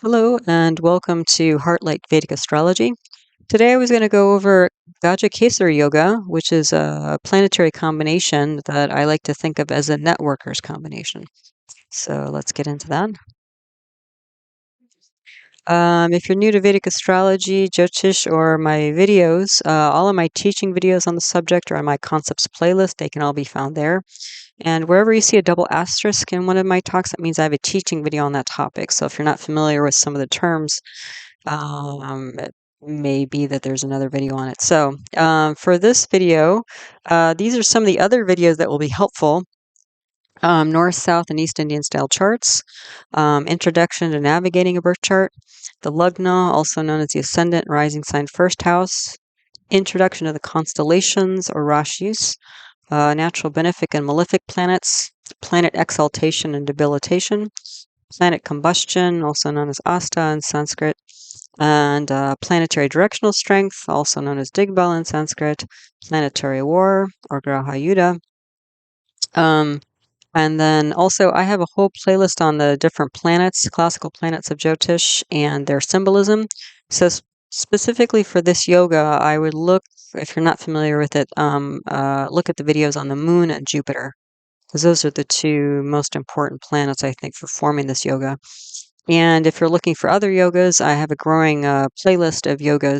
Hello and welcome to Heartlight Vedic Astrology. Today I was going to go over Gaja Kesari Yoga, which is a planetary combination that I like to think of as a networker's combination. So let's get into that. If you're new to Vedic Astrology, Jyotish, or my videos, all of my teaching videos on the subject are on my concepts playlist. They can all be found there. And wherever you see a double asterisk in one of my talks, that means I have a teaching video on that topic. So if you're not familiar with some of the terms, it may be that there's another video on it. So for this video, these are some of the other videos that will be helpful. North, South, and East Indian style charts, introduction to navigating a birth chart, the Lugna, also known as the ascendant rising sign first house, introduction to the constellations or Rashis, natural benefic and malefic planets, planet exaltation and debilitation, planet combustion, also known as Asta in Sanskrit, and planetary directional strength, also known as Digbal in Sanskrit, planetary war or Graha Yuddha. And then also I have a whole playlist on the different planets, classical planets of Jyotish and their symbolism. So specifically for this yoga, I would look, if you're not familiar with it, look at the videos on the moon and Jupiter, because those are the two most important planets, I think, for forming this yoga. And if you're looking for other yogas, I have a growing playlist of yoga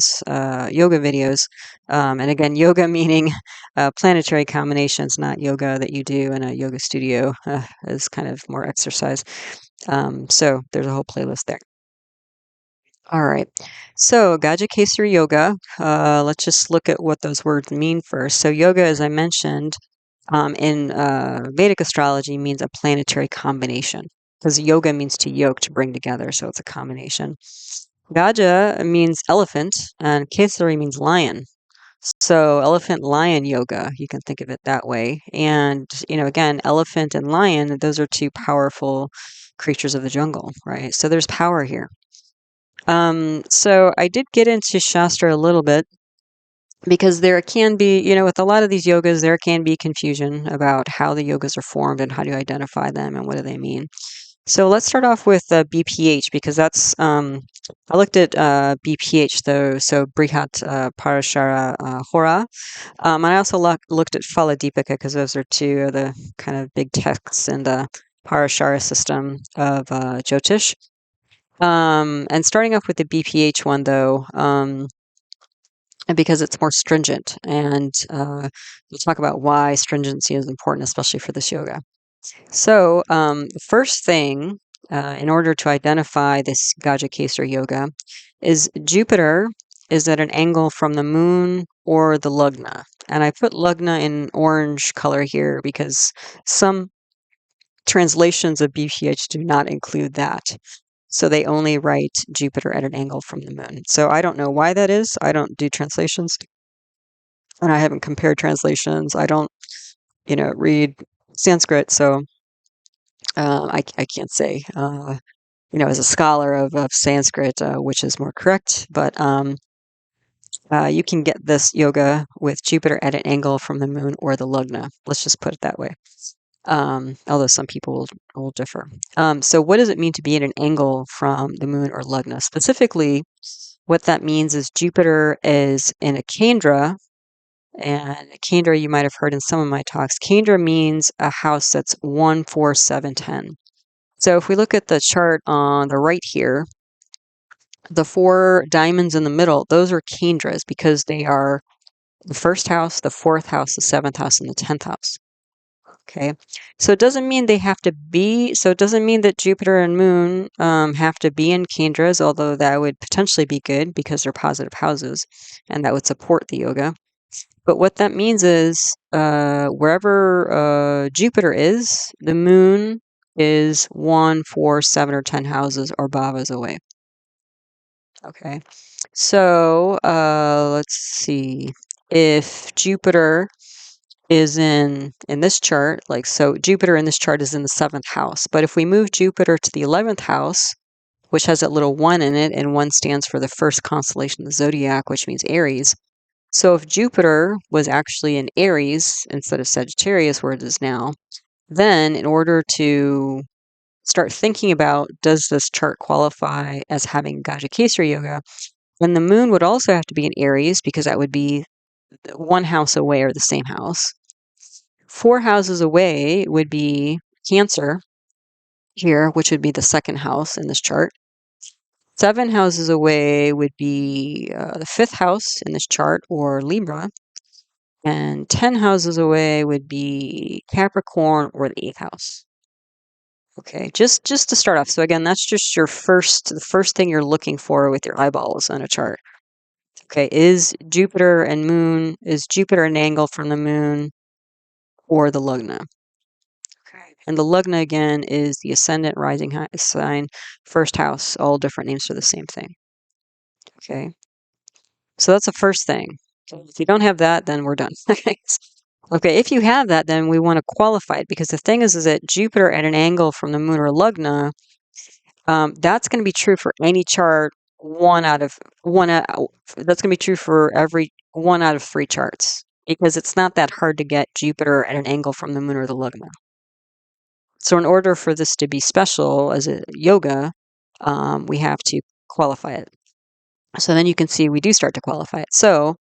videos. And again, yoga meaning planetary combinations, not yoga that you do in a yoga studio, is kind of more exercise. So there's a whole playlist there. All right. So Gaja Kesari Yoga, let's just look at what those words mean first. So yoga, as I mentioned, in Vedic astrology means a planetary combination, because yoga means to yoke, to bring together, so it's a combination. Gaja means elephant, and Kesari means lion. So elephant lion yoga, you can think of it that way. And, again, elephant and lion, those are two powerful creatures of the jungle, right? So there's power here. So I did get into shastra a little bit, because there can be, with a lot of these yogas, there can be confusion about how the yogas are formed and how do you identify them and what do they mean. So let's start off with BPH, because that's, I looked at BPH though, so Brihat Parashara Hora. And I also looked at Phala Deepika, because those are two of the kind of big texts in the Parashara system of Jyotish. And starting off with the BPH one though, because it's more stringent, and we'll talk about why stringency is important, especially for this yoga. So the first thing, in order to identify this Gaja Kesari yoga, is Jupiter is at an angle from the moon or the Lugna. And I put Lugna in orange color here because some translations of BPH do not include that. So they only write Jupiter at an angle from the moon. So I don't know why that is. I don't do translations, and I haven't compared translations. I don't, read Sanskrit, so I can't say, as a scholar of Sanskrit, which is more correct. But you can get this yoga with Jupiter at an angle from the moon or the Lugna. Let's just put it that way. Although some people will differ. So what does it mean to be at an angle from the moon or Lugna? Specifically, what that means is Jupiter is in a Kendra, and Kendra you might have heard in some of my talks. Kendra means a house that's 1, 4, 7, 10. So if we look at the chart on the right here, the 4 diamonds in the middle, those are Kendras, because they are the first house, the 4th house, the 7th house, and the 10th house. Okay, so it doesn't mean they have to be, so it doesn't mean that Jupiter and Moon have to be in Kendras, although that would potentially be good because they're positive houses, and that would support the yoga. But what that means is wherever Jupiter is, the Moon is 1, 4, 7, or 10 houses or bhavas away. Okay, so let's see. If Jupiter is in this chart, so Jupiter in this chart is in the 7th house. But if we move Jupiter to the 11th house, which has that little 1 in it, and 1 stands for the first constellation of the zodiac, which means Aries. So if Jupiter was actually in Aries instead of Sagittarius, where it is now, then in order to start thinking about, does this chart qualify as having Gaja Kesari yoga? Then the moon would also have to be in Aries because that would be one house away or the same house. 4 houses away would be Cancer here, which would be the second house in this chart. 7 houses away would be the 5th house in this chart, or Libra. And 10 houses away would be Capricorn or the 8th house. Okay, just to start off. So again, that's just the first thing you're looking for with your eyeballs on a chart. Okay, is Jupiter an angle from the moon or the lugna? Okay, and the lugna again is the ascendant, rising sign, first house, all different names for the same thing. Okay, so that's the first thing. If you don't have that, then we're done. Okay, if you have that, then we want to qualify it, because the thing is that Jupiter at an angle from the moon or lugna, that's going to be true for any chart. That's going to be true for every 1 out of 3 charts, because it's not that hard to get Jupiter at an angle from the moon or the lugna. So in order for this to be special as a yoga, we have to qualify it. So then you can see we do start to qualify it. So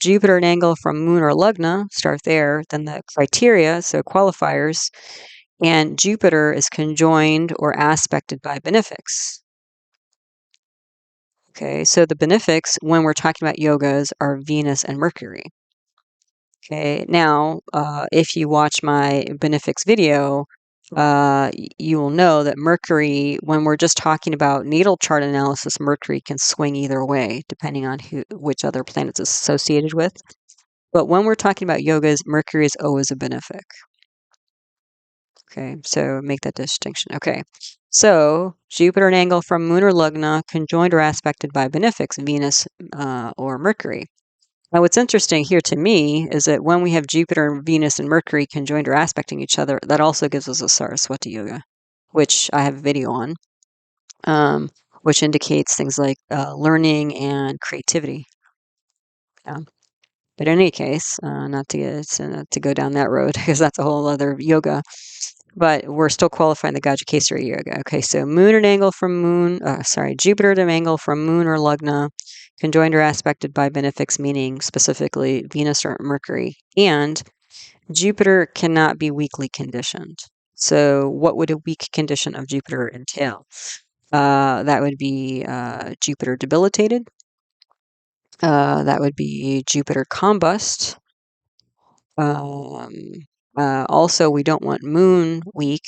Jupiter an angle from moon or lugna, start there. Then the criteria, so qualifiers, and Jupiter is conjoined or aspected by benefics. Okay, so the benefics, when we're talking about yogas, are Venus and Mercury. Okay, now, if you watch my benefics video, you will know that Mercury, when we're just talking about natal chart analysis, Mercury can swing either way, depending on which other planets it's associated with. But when we're talking about yogas, Mercury is always a benefic. Okay, so make that distinction. Okay, so Jupiter an angle from moon or lugna, conjoined or aspected by benefics, Venus or Mercury. Now, what's interesting here to me is that when we have Jupiter and Venus and Mercury conjoined or aspecting each other, that also gives us a Saraswati yoga, which I have a video on, which indicates things like learning and creativity. Yeah. But in any case, not to go down that road, because that's a whole other yoga. But we're still qualifying the Gaja Kesari yoga. Okay, so Jupiter at an angle from moon or lugna, conjoined or aspected by benefics, meaning specifically Venus or Mercury, and Jupiter cannot be weakly conditioned. So what would a weak condition of Jupiter entail? That would be Jupiter debilitated. That would be Jupiter combust. Also, we don't want moon weak.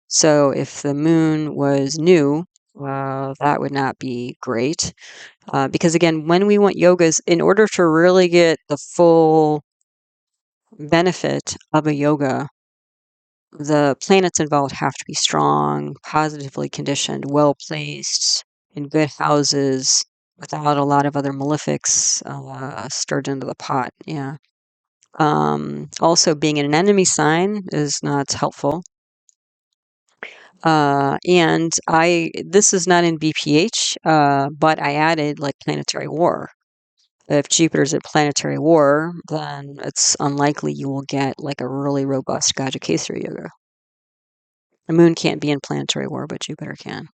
So if the moon was new, that would not be great. Because again, when we want yogas, in order to really get the full benefit of a yoga, the planets involved have to be strong, positively conditioned, well placed, in good houses, without a lot of other malefics stirred into the pot. Yeah. Also, being in an enemy sign is not helpful. And this is not in BPH, but I added like planetary war. If Jupiter's at planetary war, then it's unlikely you will get like a really robust Gaja Kesari yoga. The moon can't be in planetary war, but Jupiter can.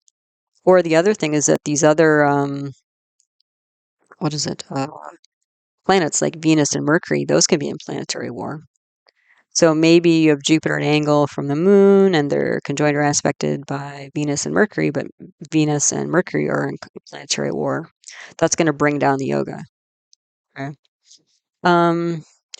Or the other thing is that these other, planets like Venus and Mercury, those can be in planetary war. So maybe you have Jupiter at an angle from the moon and they're conjoined or aspected by Venus and Mercury, but Venus and Mercury are in planetary war. That's going to bring down the yoga. Okay.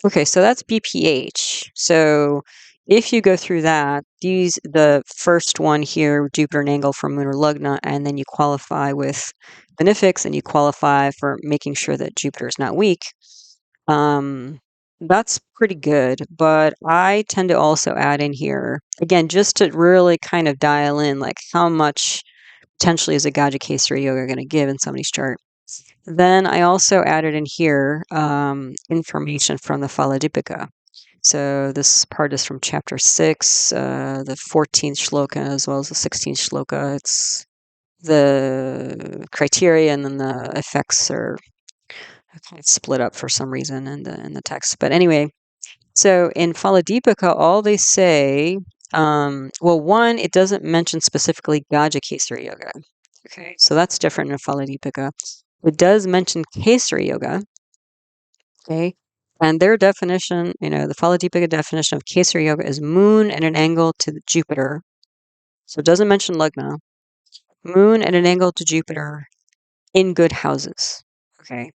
Okay, so that's BPH. So if you go through that, the first one here, Jupiter an angle from moon or lugna, and then you qualify with benefics and you qualify for making sure that Jupiter is not weak. That's pretty good, but I tend to also add in here, again, just to really kind of dial in, like how much potentially is a Gaja Kesari yoga going to give in somebody's chart. Then I also added in here information from the Phala Deepika. So this part is from chapter 6, the 14th shloka, as well as the 16th shloka. It's the criteria, and then the effects are kind of split up for some reason in the text. But anyway, so in Phala Deepika, all they say Well, one, it doesn't mention specifically Gaja Kesari Yoga. Okay, so that's different in Phala Deepika. It does mention Kesari Yoga. Okay, and their definition, the Phala Deepika definition of Kesari Yoga is moon at an angle to Jupiter. So it doesn't mention Lagna. Moon at an angle to Jupiter in good houses. Okay.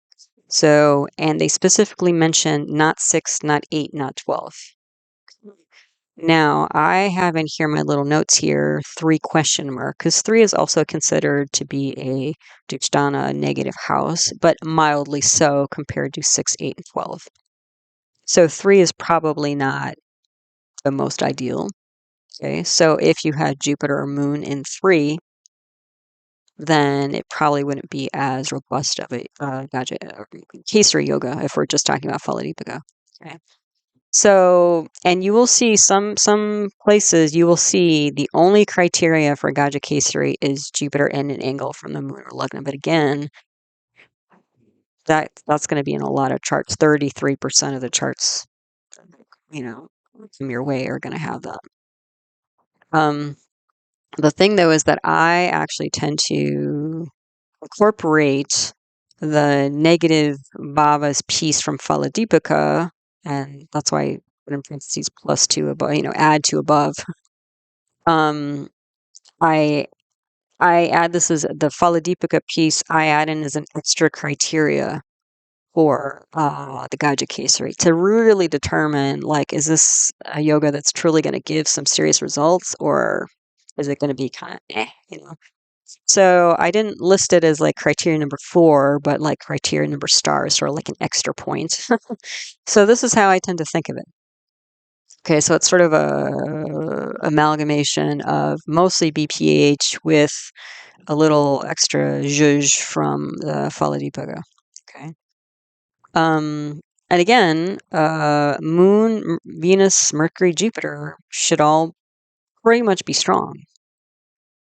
So, and they specifically mention not 6, not 8, not 12. Now, I have in here my little notes here, 3 question mark, because 3 is also considered to be a Dukshana negative house, but mildly so compared to 6, 8, and 12. So 3 is probably not the most ideal. Okay, so if you had Jupiter or Moon in 3, then it probably wouldn't be as robust of a Kesari Yoga if we're just talking about Phala Deepika. Okay. So, and you will see some places you will see the only criteria for Gaja Kesari is Jupiter in an angle from the moon or Lagna. But again, that's going to be in a lot of charts. 33% of the charts, from your way are going to have that. The thing though is that I actually tend to incorporate the negative bhavas piece from Phala Deepika, and that's why I put in parentheses +2 above, add to above. I add this as the Phala Deepika piece. I add in as an extra criteria for the Gaja Kesari to really determine, like, is this a yoga that's truly going to give some serious results, or is it going to be kind of So I didn't list it as like criteria number 4, but like criteria number star is sort of like an extra point. So this is how I tend to think of it. Okay, so it's sort of a amalgamation of mostly BPH with a little extra zhuzh from the Phala Deepika. Okay. And again, Moon, Venus, Mercury, Jupiter should all pretty much be strong.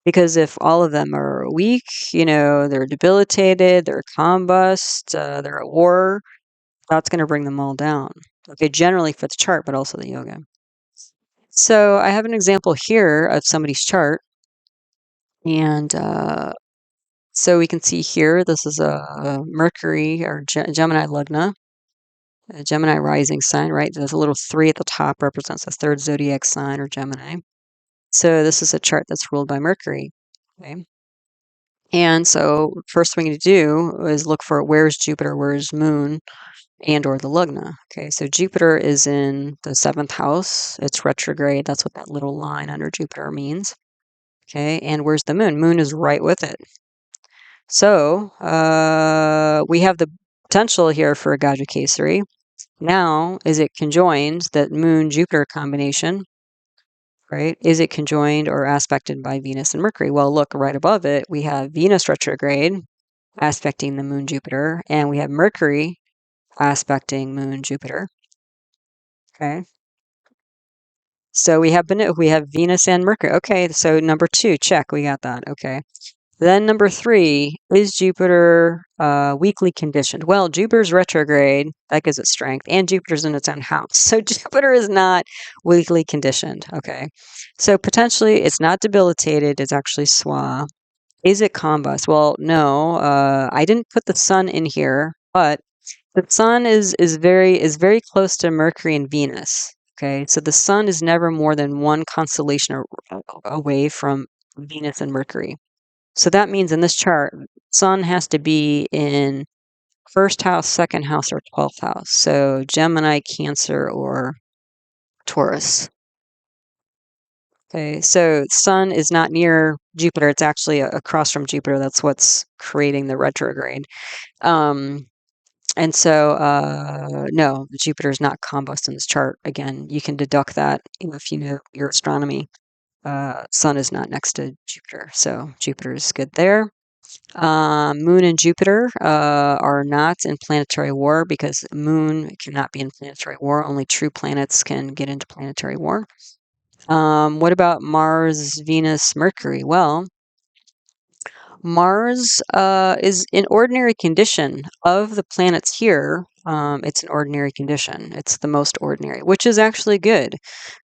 Because if all of them are weak, they're debilitated, they're combust, they're at war, that's going to bring them all down. Okay, generally for the chart, but also the yoga. So I have an example here of somebody's chart. And so we can see here, this is a Mercury or Gemini Lagna, a Gemini rising sign, right? There's a little 3 at the top, represents the 3rd zodiac sign or Gemini. So this is a chart that's ruled by Mercury. Okay. And so first thing to do is look for where's Jupiter, where's Moon, and or the Lagna. Okay, so Jupiter is in the 7th house. It's retrograde. That's what that little line under Jupiter means. Okay, and where's the Moon? Moon is right with it. So we have the potential here for a Gaja Kesari. Now, is it conjoined, that Moon-Jupiter combination? Right? Is it conjoined or aspected by Venus and Mercury? Well, look right above it. We have Venus retrograde aspecting the Moon Jupiter, and we have Mercury aspecting Moon Jupiter. Okay. So we have Venus and Mercury. Okay, so number 2, check. We got that. Okay. Then number 3, is Jupiter weakly conditioned? Well, Jupiter's retrograde, that gives it strength, and Jupiter's in its own house. So Jupiter is not weakly conditioned. Okay. So potentially it's not debilitated, it's actually swa. Is it combust? Well, no. I didn't put the sun in here, but the sun is very close to Mercury and Venus. Okay. So the sun is never more than one constellation away from Venus and Mercury. So that means in this chart, sun has to be in 1st house, 2nd house, or 12th house. So Gemini, Cancer, or Taurus. Okay, so sun is not near Jupiter. It's actually across from Jupiter. That's what's creating the retrograde. And so, no, Jupiter is not combust in this chart. Again, you can deduct that if you know your astronomy. Sun is not next to Jupiter, so Jupiter is good there. Moon and Jupiter are not in planetary war because Moon cannot be in planetary war. Only true planets can get into planetary war. What about Mars, Venus, Mercury? Well, Mars is in ordinary condition of the planets here. it's an ordinary condition. It's the most ordinary, which is actually good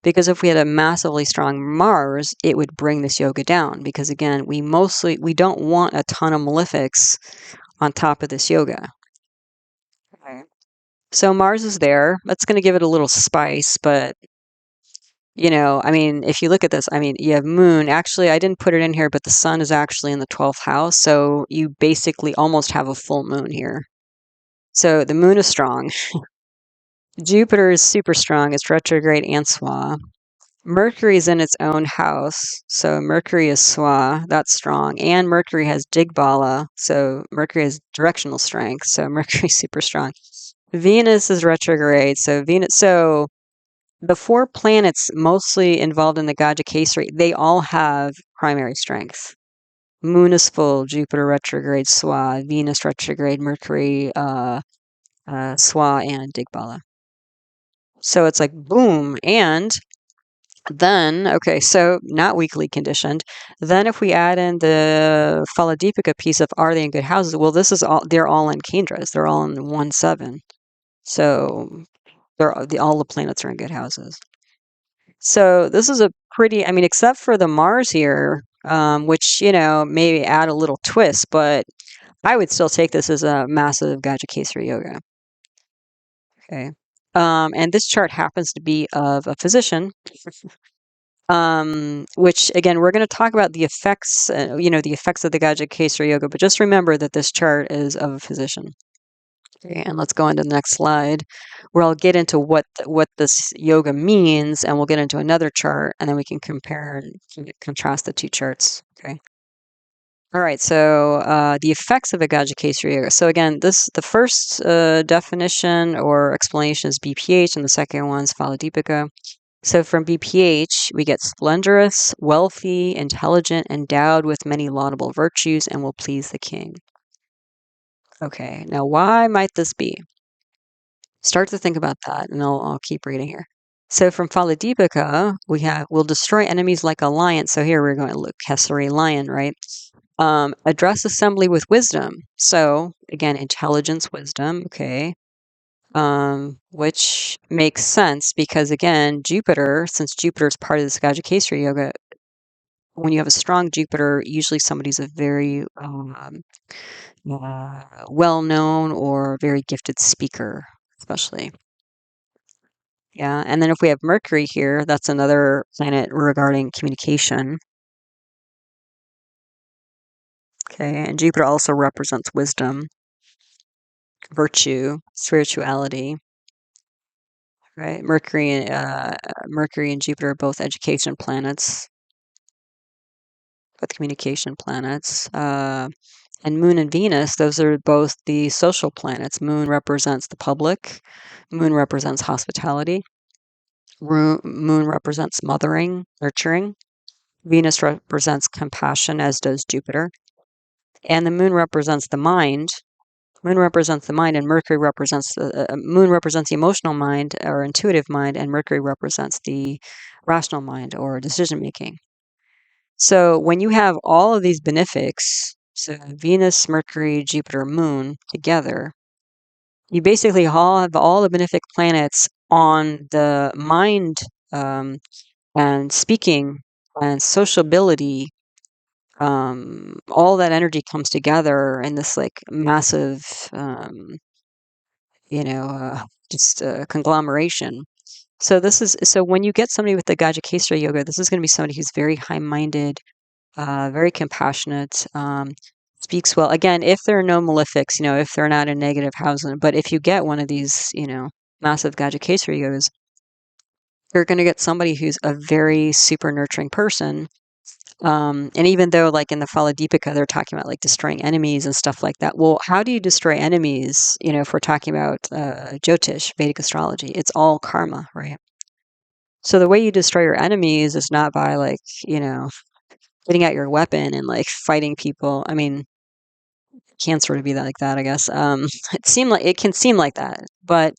because if we had a massively strong Mars, it would bring this yoga down because again, we don't want a ton of malefics on top of this yoga. Okay. So Mars is there. That's going to give it a little spice, but I mean, if you look at this, I mean, you have moon. Actually, I didn't put it in here, but the sun is actually in the 12th house. So you basically almost have a full moon here. So the moon is strong. Jupiter is super strong. It's retrograde and swa. Mercury is in its own house. So Mercury is swa. That's strong. And Mercury has digbala. So Mercury has directional strength. So Mercury's super strong. Venus is retrograde. So the four planets mostly involved in the Gaja Kesari, they all have primary strength. Moon is full, Jupiter retrograde, Swa, Venus retrograde, Mercury, Swa, and Digbala. So it's like boom. And then, okay, so not weakly conditioned. Then if we add in the Phala Deepika piece of are they in good houses? Well, they're all in Kendras. They're all in 1-7. So all the planets are in good houses. So this is a pretty, I mean, except for the Mars here, which, maybe add a little twist, but I would still take this as a massive Gaja Kesari yoga. Okay. And this chart happens to be of a physician, which again, we're going to talk about the effects, the effects of the Gaja Kesari yoga, but just remember that this chart is of a physician. Okay, and let's go into the next slide where I'll get into what this yoga means, and we'll get into another chart, and then we can compare and contrast the two charts. Okay. All right. So the effects of a Gaja Kesari yoga. So again, the first definition or explanation is BPH, and the second one's Phala Deepika. So from BPH, we get splendorous, wealthy, intelligent, endowed with many laudable virtues, and will please the king. Okay, now why might this be? Start to think about that, and I'll keep reading here. So from Phala Deepika, will destroy enemies like a lion. So here we're going to look Kesari lion, right? Address assembly with wisdom. So again, intelligence, wisdom. Okay. Which makes sense because again, Jupiter, since Jupiter is part of this Gaja Kesari yoga, when you have a strong Jupiter, usually somebody's a very well-known or very gifted speaker, especially. Yeah, and then if we have Mercury here, that's another planet regarding communication. Okay, and Jupiter also represents wisdom, virtue, spirituality. Right, Mercury and Jupiter are both education planets, both communication planets. And Moon and Venus, those are both the social planets. Moon represents the public. Moon represents hospitality. Moon represents mothering, nurturing. Venus represents compassion, as does Jupiter. And the moon represents the mind. Moon represents the mind, and Mercury represents moon represents the emotional mind or intuitive mind, and Mercury represents the rational mind or decision making. So when you have all of these benefics, so Venus, Mercury, Jupiter, Moon together, you basically all have all the benefic planets on the mind and speaking and sociability. All that energy comes together in this like massive, just conglomeration. So when you get somebody with the Gaja Kesari yoga, this is going to be somebody who's very high-minded, very compassionate, speaks well. Again, if there are no malefics, if they're not in negative housing, but if you get one of these, massive Gaja Kesari yogas, you're going to get somebody who's a very super nurturing person. And even though, like in the Phala Deepika, they're talking about like destroying enemies and stuff like that. Well, how do you destroy enemies? If we're talking about Jyotish, Vedic astrology, it's all karma, right? So the way you destroy your enemies is not by like, getting out your weapon and like fighting people. I mean, it can sort of be that like that, I guess. It can seem like that, but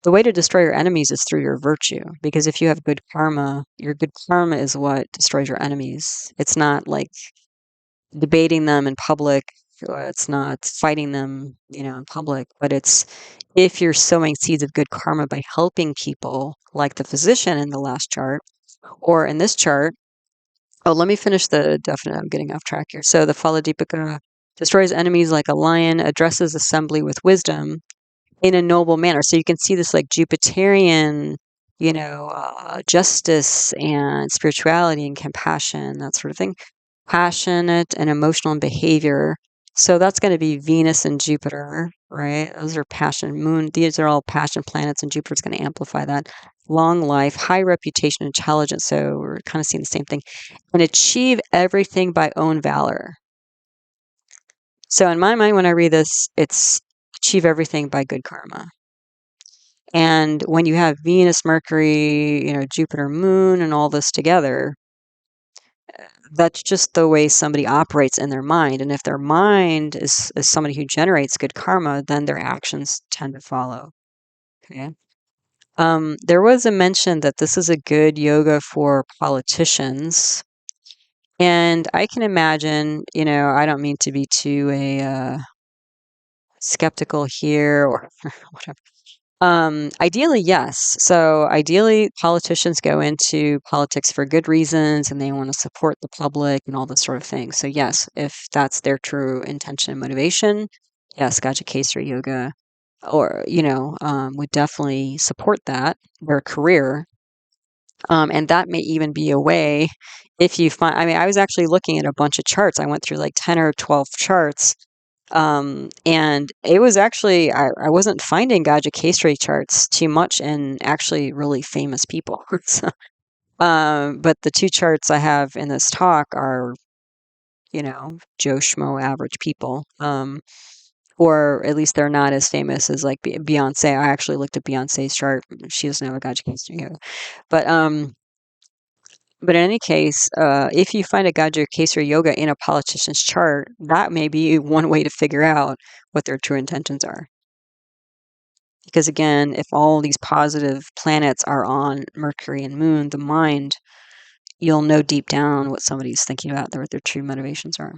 the way to destroy your enemies is through your virtue. Because if you have good karma, your good karma is what destroys your enemies. It's not like debating them in public. Or it's not fighting them, in public, but it's if you're sowing seeds of good karma by helping people, like the physician in the last chart, or in this chart. Oh, let me finish the definite. I'm getting off track here. So the Phala Deepika destroys enemies like a lion, addresses assembly with wisdom in a noble manner. So you can see this like Jupiterian, justice and spirituality and compassion, that sort of thing. Passionate and emotional in behavior. So that's going to be Venus and Jupiter, right? Those are passion. Moon, these are all passion planets, and Jupiter's going to amplify that. Long life, high reputation, intelligence. So we're kind of seeing the same thing. And achieve everything by own valor. So in my mind, when I read this, it's achieve everything by good karma. And when you have Venus, Mercury, Jupiter, Moon, and all this together, that's just the way somebody operates in their mind. And if their mind is somebody who generates good karma, then their actions tend to follow. Okay. There was a mention that this is a good yoga for politicians. And I can imagine, I don't mean to be too skeptical here or whatever. Ideally, yes. So ideally, politicians go into politics for good reasons and they want to support the public and all this sort of thing. So yes, if that's their true intention and motivation, yes, Gaja Kesari Yoga or, would definitely support that, their career. And that may even be a way if you find, I was actually looking at a bunch of charts. I went through like 10 or 12 charts. And it was actually, I wasn't finding Gaja Kesari charts too much in actually really famous people. So, but the two charts I have in this talk are, Joe Schmo average people. Or at least they're not as famous as like Beyonce. I actually looked at Beyonce's chart. She doesn't have a Gaja Kesari. But in any case, if you find a Gaja Kesari Yoga in a politician's chart, that may be one way to figure out what their true intentions are. Because again, if all these positive planets are on Mercury and Moon, the mind, you'll know deep down what somebody's thinking about, what their true motivations are.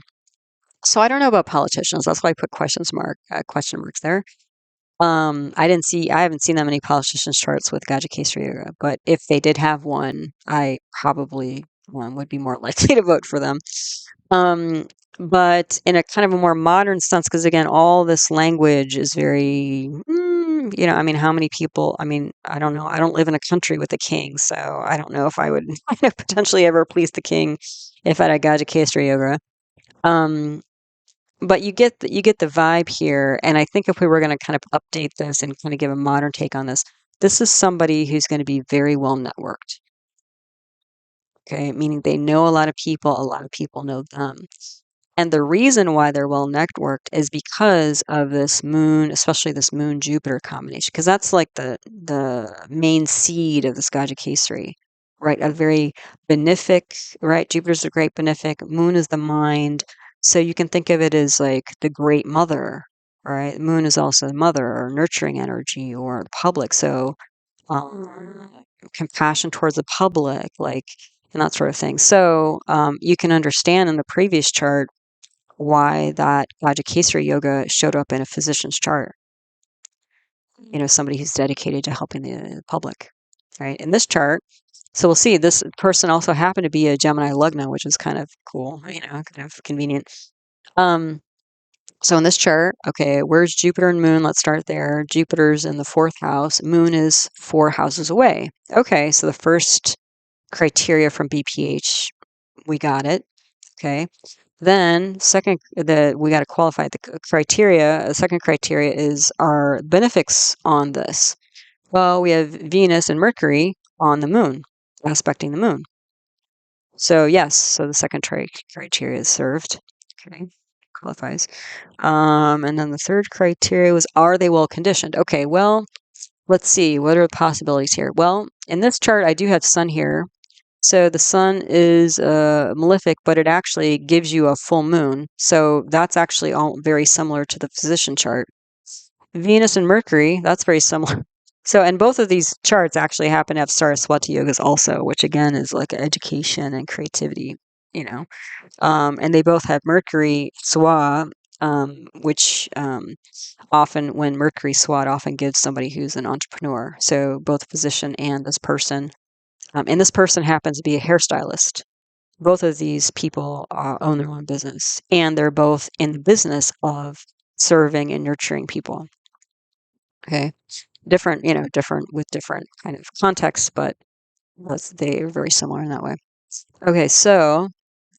So I don't know about politicians. That's why I put question marks there. I haven't seen that many politicians' charts with Gaja Kesari Yoga, but if they did have one, I probably would be more likely to vote for them. But in a kind of a more modern sense, because again, all this language is very, how many people, I don't know. I don't live in a country with a king, so I don't know if I would potentially ever please the king if I had a Gaja Kesari Yoga. But you get the vibe here, and I think if we were going to kind of update this and kind of give a modern take on this is somebody who's going to be very well networked. Okay, meaning they know a lot of people know them. And the reason why they're well networked is because of this moon, especially this moon Jupiter combination, because that's like the main seed of this Gaja Kesari, right? A very benefic, right? Jupiter's a great benefic, moon is the mind. So you can think of it as like the great mother, right? Moon is also the mother or nurturing energy or the public. So compassion towards the public, like, and that sort of thing. So you can understand in the previous chart why that Gaja Kesari Yoga showed up in a physician's chart. Somebody who's dedicated to helping the public, right? In this chart, so we'll see this person also happened to be a Gemini Lugna, which is kind of cool, kind of convenient. So in this chart, okay, where's Jupiter and Moon? Let's start there. Jupiter's in the 4th house. Moon is 4 houses away. Okay, so the first criteria from BPH, we got it. Okay. Then we got to qualify the criteria. The second criteria is our benefics on this. Well, we have Venus and Mercury on the moon, aspecting the moon. So yes, so the second criteria is served. Okay, qualifies. And then the third criteria was, are they well conditioned? Okay, well, let's see. What are the possibilities here? Well, in this chart, I do have Sun here. So the sun is malefic, but it actually gives you a full moon. So that's actually all very similar to the physician chart. Venus and Mercury, that's very similar. So, and both of these charts actually happen to have Saraswati yogas also, which again is like education and creativity, And they both have Mercury, Swa, which often, when Mercury swat, often gives somebody who's an entrepreneur. So both physician and this person. And this person happens to be a hairstylist. Both of these people own their own business, and they're both in the business of serving and nurturing people. Okay, different, different with different kind of contexts, but they are very similar in that way. Okay, so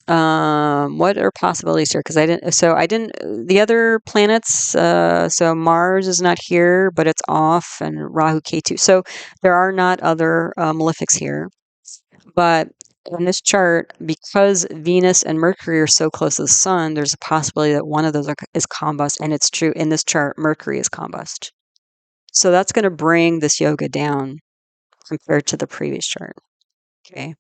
what are possibilities here? Because I didn't, the other planets, so Mars is not here, but it's off, and Rahu, Ketu. So there are not other malefics here. But in this chart, because Venus and Mercury are so close to the sun, there's a possibility that one of those is combust. And it's true in this chart, Mercury is combust. So that's going to bring this yoga down compared to the previous chart. Okay.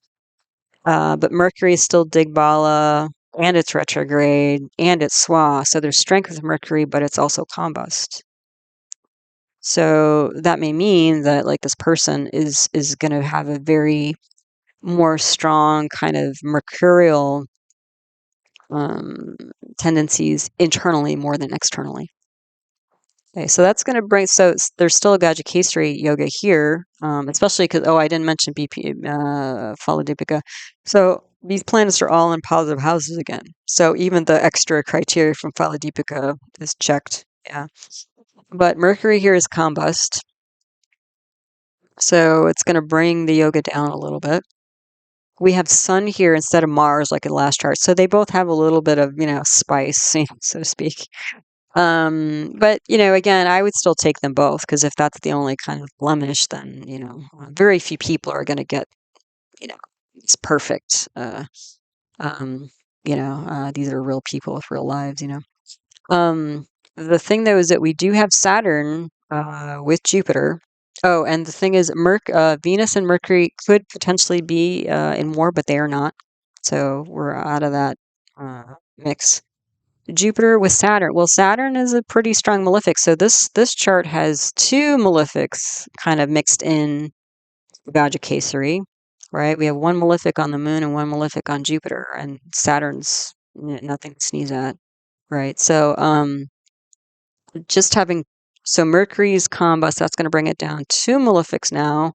But Mercury is still Digbala, and it's retrograde, and it's Swa. So there's strength with Mercury, but it's also combust. So that may mean that like this person is going to have a very more strong kind of mercurial tendencies internally more than externally. Okay, so that's going to bring, so there's still a Gaja Kesari yoga here, especially because, I didn't mention BP, Phala Deepika. So these planets are all in positive houses again. So even the extra criteria from Phala Deepika is checked. Yeah. But Mercury here is combust. So it's going to bring the yoga down a little bit. We have Sun here instead of Mars, like in the last chart. So they both have a little bit of, spice, so to speak. But again, I would still take them both, because if that's the only kind of blemish, then very few people are going to get it's perfect. These are real people with real lives. The thing though is that we do have Saturn with Jupiter. Oh, and the thing is, Venus and Mercury could potentially be in war, but they are not. So we're out of that mix. Jupiter with Saturn. Well, Saturn is a pretty strong malefic. So this chart has two malefics kind of mixed in Gaja Kesari, right? We have one malefic on the moon and one malefic on Jupiter, and Saturn's nothing to sneeze at, right? So just having Mercury's combust, that's going to bring it down. Two malefics now.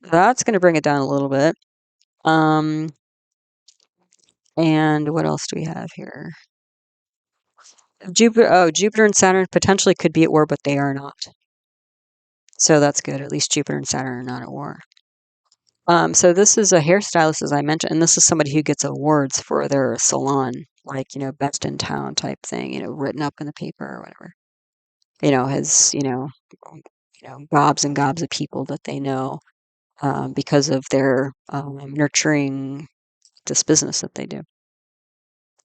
That's going to bring it down a little bit. And what else do we have here? Jupiter and Saturn potentially could be at war, but they are not. So that's good. At least Jupiter and Saturn are not at war. So this is a hairstylist, as I mentioned, and this is somebody who gets awards for their salon, like, best in town type thing, written up in the paper or whatever. Has, gobs and gobs of people that they know because of their nurturing this business that they do.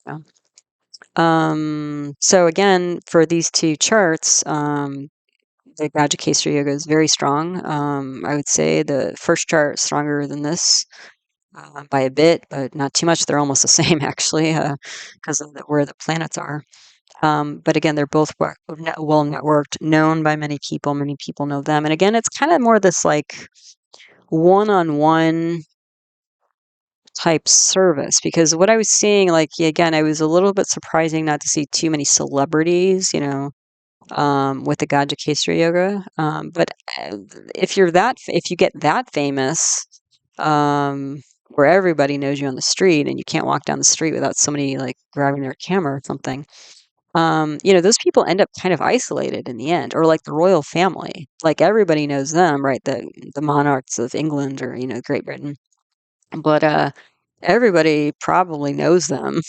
Yeah. So again, for these two charts, the Gaja Kesari Yoga is very strong. I would say the first chart is stronger than this by a bit, but not too much. They're almost the same, actually, because of where the planets are. But again, they're both well networked, known by many people. Many people know them. And again, it's kind of more this like one-on-one type service, because what I was seeing, like, again, I was a little bit surprising not to see too many celebrities, with the Gaja Kesari Yoga. But if you get that famous, where everybody knows you on the street and you can't walk down the street without somebody like grabbing their camera or something, those people end up kind of isolated in the end, or like the royal family, like everybody knows them, right? The monarchs of England or, Great Britain. But everybody probably knows them,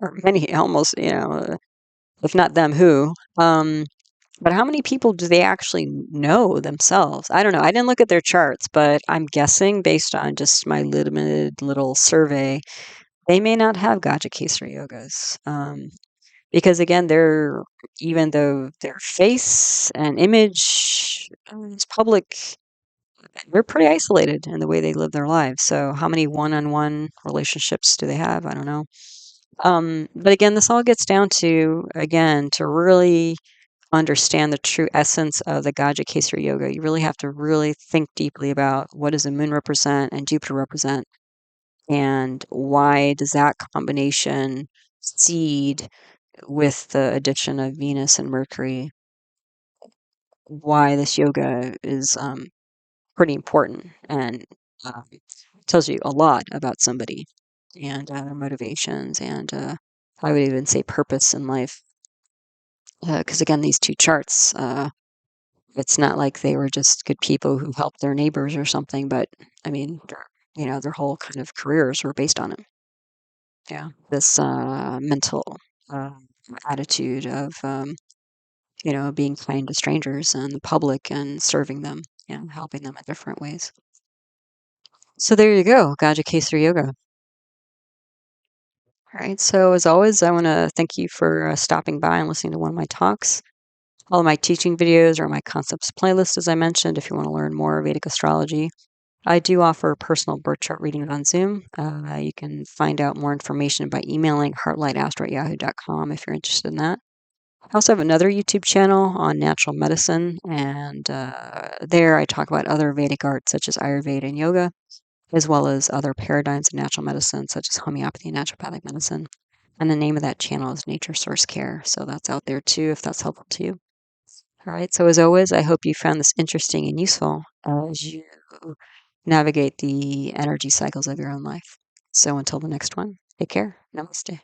or many almost, if not them, who. But how many people do they actually know themselves? I don't know. I didn't look at their charts, but I'm guessing based on just my limited little survey, they may not have Gaja Kesari yogas. Because again, even though their face and image is public, they're pretty isolated in the way they live their lives. So how many one-on-one relationships do they have? I don't know. But again, this all gets down to, again, to really understand the true essence of the Gaja Kesari Yoga, you really have to really think deeply about what does the moon represent and Jupiter represent, and why does that combination seed with the addition of Venus and Mercury, why this yoga is pretty important and tells you a lot about somebody and their motivations and I would even say purpose in life. Because again, these two charts, it's not like they were just good people who helped their neighbors or something, but I mean, their whole kind of careers were based on it. Yeah, this mental uh, attitude of being kind to strangers and the public and serving them, helping them in different ways. So there you go, Gaja Kesari Yoga. All right. So as always, I want to thank you for stopping by and listening to one of my talks. All of my teaching videos are my concepts playlist, as I mentioned, if you want to learn more Vedic astrology. I do offer personal birth chart readings on Zoom. You can find out more information by emailing heartlightastro@yahoo.com if you're interested in that. I also have another YouTube channel on natural medicine, and there I talk about other Vedic arts such as Ayurveda and yoga, as well as other paradigms of natural medicine such as homeopathy and naturopathic medicine. And the name of that channel is Nature Source Care, so that's out there too if that's helpful to you. All right, so as always, I hope you found this interesting and useful as you navigate the energy cycles of your own life. So until the next one, take care. Namaste.